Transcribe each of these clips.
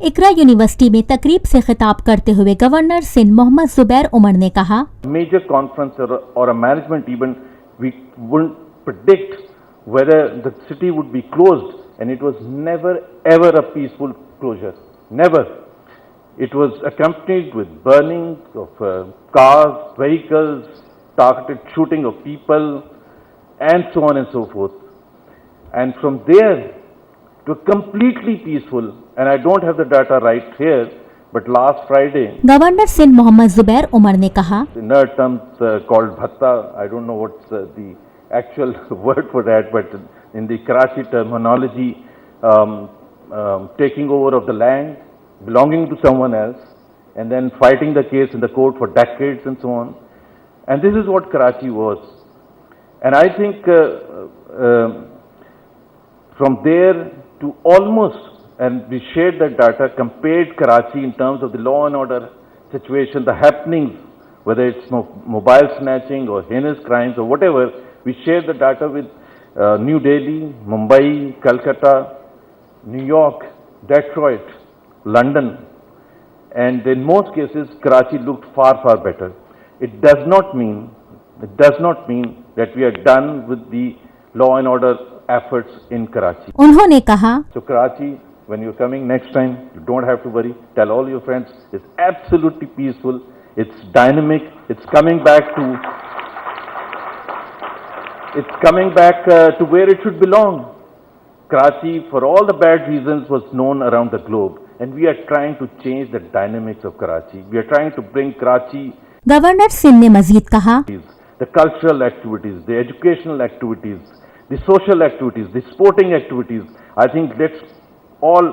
इकरा university में तकरीब से खिताब करते हुए गवर्नर सिंध मोहम्मद जुबैर उमर ने कहा, मेजर कॉन्फ्रेंस और a management event we wouldn't predict whether the city would be closed, and it was never ever a peaceful closure. Never. It was accompanied with burning of cars, vehicles, targeted shooting of people, and so on and so forth. And from there to completely peaceful, and I don't have the data right here, but last Friday, governor Sindh Mohammad Zubair Umar ने कहा, in our terms called bhatta, I don't know what's the actual word for that, but in the Karachi terminology, taking over of the land belonging to someone else and then fighting the case in the court for decades and so on. And this is what Karachi was. And I think from there to almost, and we shared that data, compared Karachi in terms of the law and order situation, the happenings, whether it's mobile snatching or heinous crimes or whatever, we shared the data with New Delhi, Mumbai, Calcutta, New York, Detroit, London, and in most cases Karachi looked far, far better. It does not mean that we are done with the law and order efforts in Karachi. उन्होंने कहा, So Karachi, when you're coming next time, you don't have to worry. Tell all your friends, it's absolutely peaceful, it's dynamic, it's coming back to where it should belong. Karachi, for all the bad reasons, was known around the globe, and we are trying to change the dynamics of Karachi. We are trying to bring Karachi, governor Sindh ने मजीद कहा, the cultural activities, the educational activities, the social activities, the sporting activities. I think let's all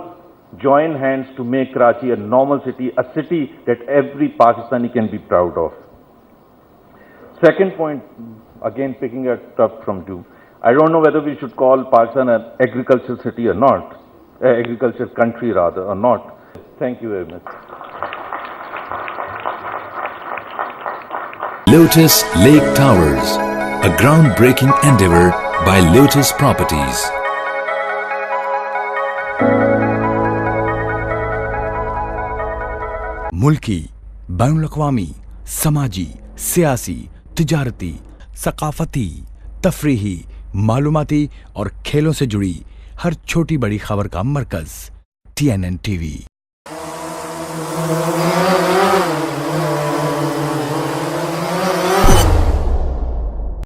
join hands to make Karachi a normal city, a city that every Pakistani can be proud of. Second point, again picking it up from you, I don't know whether we should call Pakistan an agricultural city or not, agricultural country rather, or not. Thank you very much. Lotus Lake Towers, a groundbreaking endeavor by Lotus Properties. मुल्की, बैनुल-अक़वामी, समाजी, सियासी, तिजारती, सकाफती, तफरीही, मालूमाती और खेलों से जुड़ी हर छोटी बड़ी खबर का मरकज TNN TV।